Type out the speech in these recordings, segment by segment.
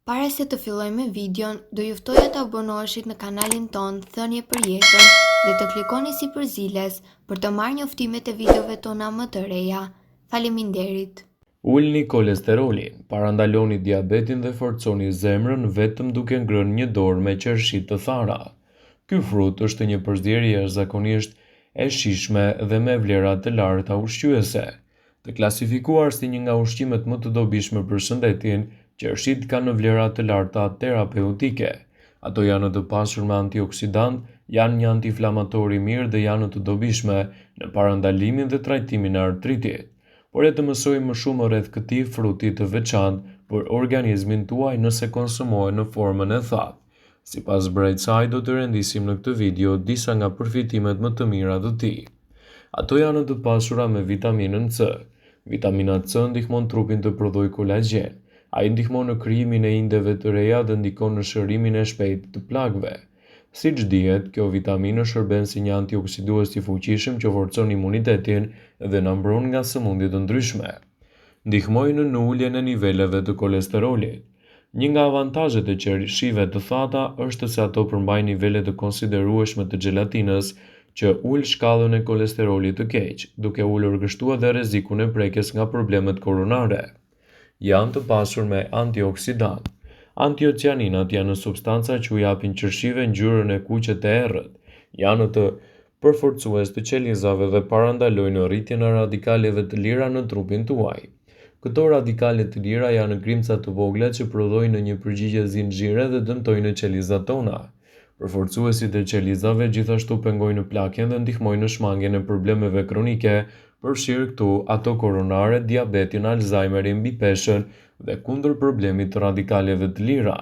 Para se të fillojmë me videon, do ju ftoja të abonoheshit në kanalin ton Thënie për Jetën dhe të klikoni si përziles për të marrë njoftimet e videove tona më të reja. Faleminderit. Ulni kolesterolin, parandaloni diabetin dhe forconi zemrën vetëm duke ngrënë një dorë me qershi të thara. Ky frut është një përzierje jashtëzakonisht e shijshme dhe me vlera të larta ushqyese. Të klasifikuar si një nga ushqimet më të dobishme për shëndetin, qershit kanë vlera të larta terapeutike. Ato janë të pasur me antioksidant, janë një antiinflamator i mirë dhe janë të dobishme në parandalimin dhe trajtimin e artritit. Por e të mësojmë më shumë rreth këtij fruti të veçantë për organizmin tuaj nëse konsumohen në formën e thatë. Sipas Bright Side do të rendisim në këtë video disa nga përfitimet më të mira të tij. Ato janë të pasura me vitaminën C. Vitamina C ndihmon trupin të prodhojë kolagjen. Ai ndihmon në krijimin e indeve të reja dhe ndikon në shërimin e shpejtë të plagëve. Siç dihet, kjo vitaminë shërben si një antioksidues i fuqishëm që forcon imunitetin dhe na mbron nga sëmundje të ndryshme. Ndihmojnë në uljen e niveleve të kolesterolit. Një nga avantazhet e qershive të thata është se ato përmbajnë nivele të konsiderueshme të xhelatinës, që ul shkallën e kolesterolit të keq, duke ulur kështu edhe rrezikun e prekjes nga problemet koronare. Janë të pasur me antioksidant. Antiocianinat janë substanca që u japin qershive ngjyrën e kuqe të errët. Janë të përforcues të qelizave dhe parandalojnë rritjen e radikaleve të lira në trupin tuaj. Këto radikale të lira janë grimca të vogla që prodhojnë një përgjigje zinxhire dhe dëmtojnë qelizat tona. Përforcuesit e qelizave gjithashtu pengojnë plakjen dhe ndihmojnë në shmangjen e problemeve kronike, përfshirë këtu ato koronare, diabetin, Alzheimerin, bipeshën dhe kundër problemit të radikaleve të lira.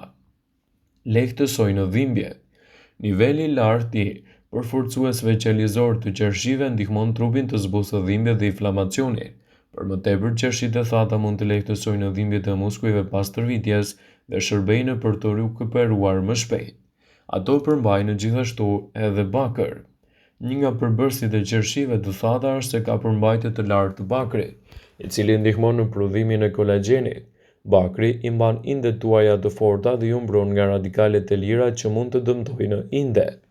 Lehtësojnë dhimbjet. Niveli i lartë i përforcuesve qelizor të qershive ndihmon trupin të zbusë dhimbjet dhe inflamacionin. Për më tepër, qershit e thata mund të lehtësojnë dhimbjet e muskujve pas tërvitjes dhe shërbejnë për të rikuperuar më shpejt. Ato përmbajnë gjithashtu edhe bakër. Një nga përbërësit e qershive të thata është se ka përmbajtje të lartë të bakrit, i cili ndihmon në prodhimin e kolagjenit. Bakri i mban indet tuaja të forta dhe ju mbron nga radikalet e lira që mund të dëmtojnë indet.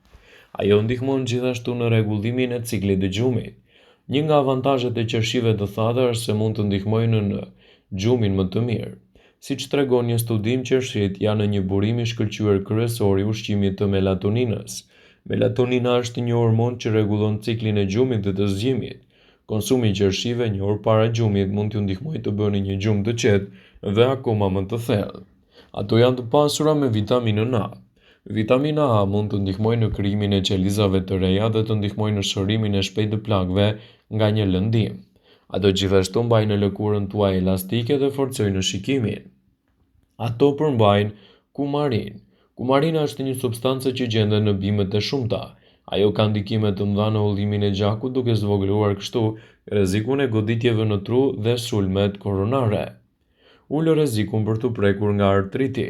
Ajo ndihmon gjithashtu në rregullimin e ciklit të gjumit. Një nga avantazhet e qershive të thata është se mund të ndihmojnë në gjumin më të mirë. Siç tregon një studim, qershit janë një burim i shkëlqyer kryesor i ushqimit të melatoninës. Melatonina është një hormon që rregullon ciklin e gjumit dhe të zgjimit. Konsumi i qershive një orë para gjumit mund t'ju ndihmojë të bëni një gjumë të qetë dhe akoma më të thellë. Ato janë të pasura me vitaminën A. Vitamina A mund të ndihmojë në krijimin e qelizave të reja dhe të ndihmojë në shërimin e shpejtë të plagëve nga një lëndim. Ato gjithashtu mbajnë lëkurën tuaj elastike dhe forcojnë shikimin. Ato përmbajnë kumarin. Kumarina është një substancë që gjendet në bimët e shumta. Ajo ka ndikime të mëdha në ullimin e gjakut duke zvogëluar kështu rrezikun e goditjeve në tru dhe sulmet koronare. Ul rrezikun për të prekur nga artriti.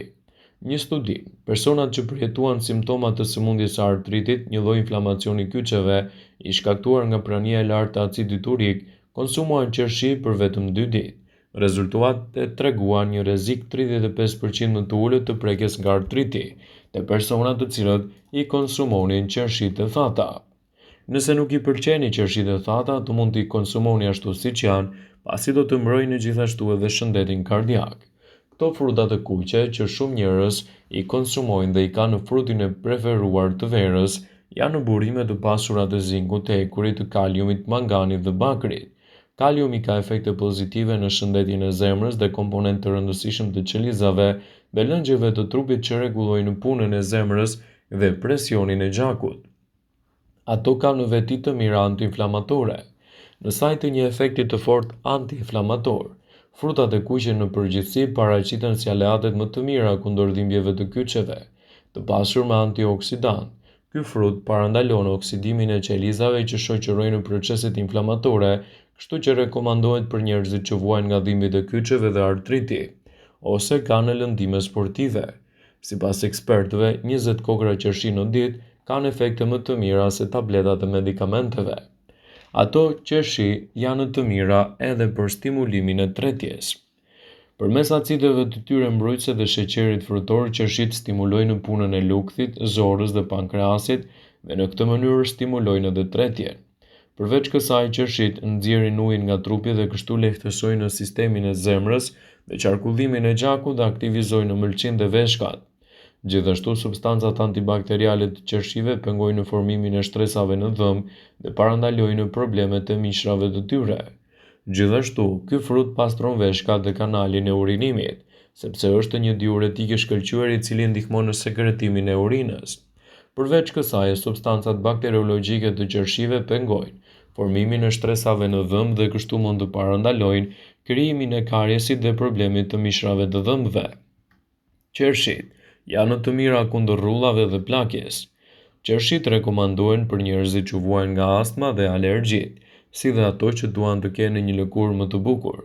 Një studim, personat që përjetuan simptomat të sëmundjes së artritit, një lloj inflamacioni kyçeve i shkaktuar nga prania e lartë e acidit urik, konsumuan qershi për vetëm 2 ditë. Rezultatet treguan një rrezik 35% më të ulët të prekjes nga artriti te personat të cilët i konsumonin qershit e thata. Nëse nuk i pëlqeni qershit e thata, të mund t'i konsumoni ashtu siç janë, pasi do të mbrojnë gjithashtu edhe shëndetin kardiak. Këto fruta të kuqe që shumë njerëz i konsumojnë dhe i kanë në frutin e preferuar të verës, janë burime të pasura të zinkut, të ekurit, të kaliumit, manganit dhe bakrit. Kaliumi ka efekte pozitive në shëndetin e zemrës dhe komponent të rëndësishëm të qelizave dhe lëngjeve të trupit që rregullojnë punën e zemrës dhe presionin e gjakut. Ato kanë veti të mira antiinflamatore. Në saj të një efekti të fortë antiinflamator, frutat e kuqe në përgjithësi paraqiten si aleatet më të mira kundër dhimbjeve të kyçeve, të pasur me antioksidant. Ky frut parandalon oksidimin e qelizave që shoqërojnë proceset inflamatore, kështu që rekomandohet për njerëzit që vuajnë nga dhimbjet e kyçeve dhe artriti, ose kanë lëndime sportive. Sipas ekspertëve, 20 kokra qershi në ditë kanë efekte më të mira se tabletat e medikamenteve. Ato qershi janë të mira edhe për stimulimin e tretjes. Përmes acideve të tyre mbrojtëse dhe sheqerit frutor, qershit stimulojnë punën e lukthit, zorrës dhe pankreasit dhe në këtë mënyrë stimulojnë edhe tretjen. Përveç kësaj, qershit nxjerrin ujin nga trupi dhe kështu lehtësojnë sistemin e zemrës dhe qarkullimin e gjakut dhe aktivizojnë ëmbëlsinë dhe veshkat. Gjithashtu, substancat antibakteriale të qershive pengojnë formimin e shtresave në dhëmbë dhe parandalojnë problemet e mishrave të tyre. Gjithashtu, ky frut pastron veshkat dhe kanalin e urinimit, sepse është një diuretik i shkëlqyer i cili ndihmon në sekretimin e urinës. Përveç kësaj, substancat bakteriologjike të qershive pengojnë formimin e shtresave në dhëmbë dhe kështu mund të parandalojnë krijimin e kariesit dhe problemit të mishrave të dhëmbëve. Qershit janë të mira kundër rrullave dhe plakjes. Qershit rekomandohen për njerëzit që vuajnë nga astma dhe alergjit, si dhe ato që duan të kenë një lëkurë më të bukur,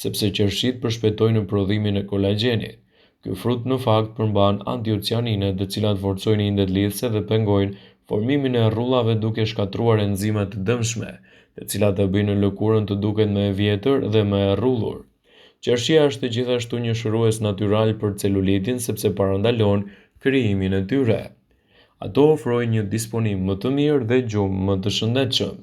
sepse qershit përshpejtojnë prodhimin e kolagjenit. Ky frut në fakt përmban antocianinet, të cilat forcojnë indet lidhse dhe pengojnë formimin e rrullave duke shkatruar enzima të dëmshme, të cilat e bëjnë lëkurën të duket më e vjetër dhe më e rrullur. Qershia është gjithashtu një shërues natyral për celulitin sepse parandalon krijimin e tyre. Ato ofrojnë një disponim më të mirë dhe gjumë më të shëndetshëm.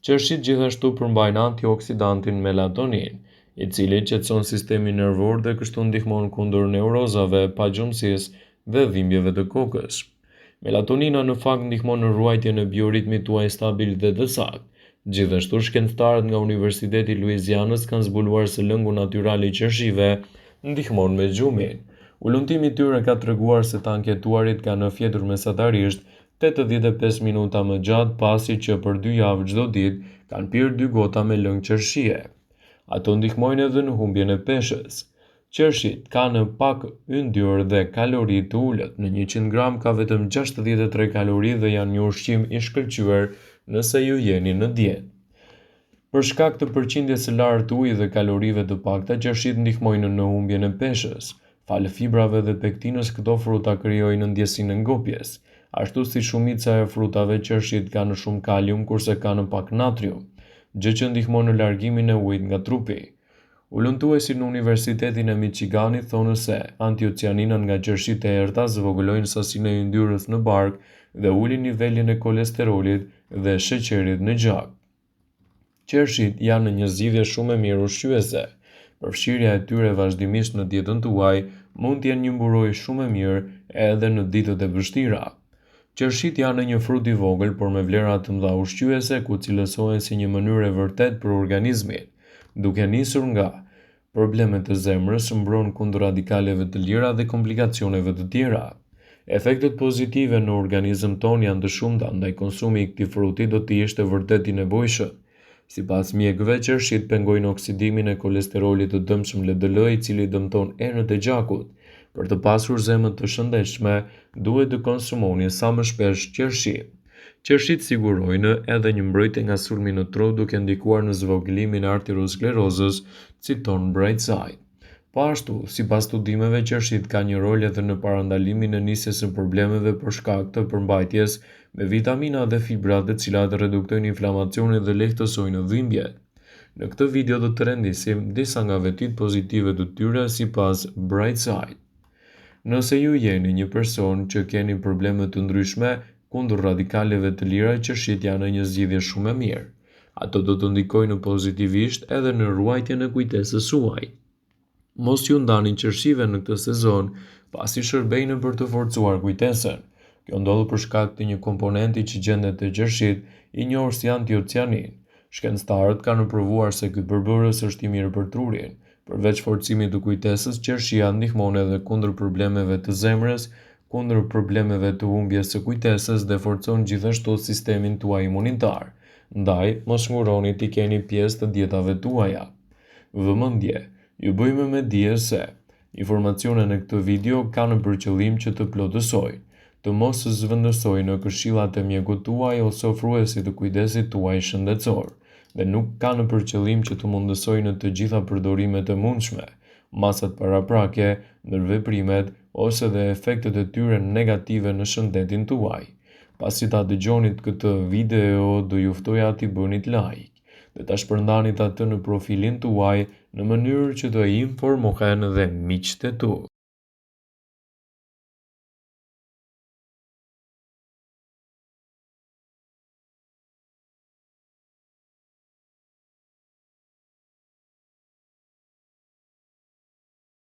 Qershit gjithashtu përmbajnë antioksidantin melatonin, i cili qetëson sistemin nervor dhe kështu ndihmon kundër neurozave, pagjumësisë dhe dhimbjeve të kokës. Melatonina në fakt ndihmon në ruajtjen e bioritmit tuaj stabil dhe të saktë. Gjithashtu, shkencëtarët nga Universiteti i Luizianës kanë zbuluar se lëngu natyral i qershive ndihmon me gjumin. Ulëntimi i tyre ka treguar se të anketuarit kanë fjetur mesatarisht 85 minuta më gjatë pasi që për 2 javë çdo ditë kanë pirë 2 gota me lëng qershie. Ato ndihmojnë edhe në humbjen e peshës. Qershit kanë pak yndyrë dhe kalori të ulët. Në 100 gram ka vetëm 63 kalori dhe janë një ushqim i shkëlqyer nëse ju jeni në dietë. Për shkak të përqindjes së lartë të ujit dhe kalorive të pakta, qershit ndihmojnë në humbjen e peshës. Falë fibrave dhe pektinës, këto fruta krijojnë ndjesinë e ngopjes. Ashtu si shumica e frutave, qershit kanë shumë kalium kurse kanë pak natrium, gjë që ndihmon në largimin e ujit nga trupi. Ulëntuesit në Universitetin e Michiganit thonë se antocianinat nga qershit e errta zvogëlojnë sasinë e yndyrës në bark dhe ulin nivelin e kolesterolit dhe sheqerit në gjak. Qershit janë një zgjidhje shumë e mirë ushqyese. Përfshirja e tyre vazhdimisht në dietën tuaj mund të jenë një mburojë shumë e mirë edhe në ditët e vështira. Qershit janë një frut i vogël, por me vlera të mëdha ushqyese, ku cilësohen si një mënyrë e vërtetë për organizmin. Duke nisur nga problemet e zemrës, mbron kundër radikaleve të lira dhe komplikacioneve të tjera. Efektet pozitive në organizëm ton janë të shumta, ndaj konsumi i këtij fruti do të ishte vërtet i nevojshëm. Sipas mjekëve, qershit pengojnë oksidimin e kolesterolit të dëmshëm LDL, i cili dëmton enët e gjakut. Për të pasur zemër të shëndetshme, duhet të konsumoni sa më shpesh qershi. Qershit sigurojnë edhe një mbrojtje nga sulmi në tru duke ndikuar në zvogëlimin e arteriosklerozës, citon Brightside. Po ashtu, sipas studimeve, qershit ka një rol edhe në parandalimin e nisjes së problemeve për shkak të përmbajtjes me vitamina dhe fibra, të cilat reduktojnë inflamacionin dhe lehtësojnë dhimbjet. Në këtë video do të rendisim disa nga vetit pozitive të tyre sipas Brightside. Nëse ju jeni një person që keni probleme të ndryshme kundër radikaleve të lira, qershit janë një zgjidhje shumë e mirë. Ato do të ndikojnë pozitivisht edhe në ruajtjen e kujtesës suaj. Mos ju ndani qershive në këtë sezon, pasi shërbejnë për të forcuar kujtesën. Kjo ndodh për shkak të një komponenti që gjendet te qershit, i njohur si antocianin. Shkencëtarët kanë provuar se ky përbërës është i mirë për trurin. Përveç forcimit të kujtesës, qershia ndihmon edhe kundër problemeve të zemrës, kundër problemeve të humbjes së kujtesës dhe forcon gjithashtu sistemin tuaj imunitar. Ndaj, mos nguroni t'i keni pjesë të dietave tuaja. Vëmendje, ju bëjmë me dije se informacionet në këtë video kanë për qëllim që të plotësojnë, të mos zhvendësojnë në këshillat e mjekut tuaj ose ofruesit të kujdesit tuaj shëndetësor, dhe nuk kanë për qëllim që të mundësojnë të gjitha përdorimet e mundshme, masat paraprake, ndërveprimet ose dhe efektet e tyre negative në shëndetin tuaj. Pasi ta dëgjonit këtë video, do ju ftoja t'i bënit like. dhe ta shpërndanit atë në profilin tuaj në mënyrë që të informohen dhe miqtë e tu.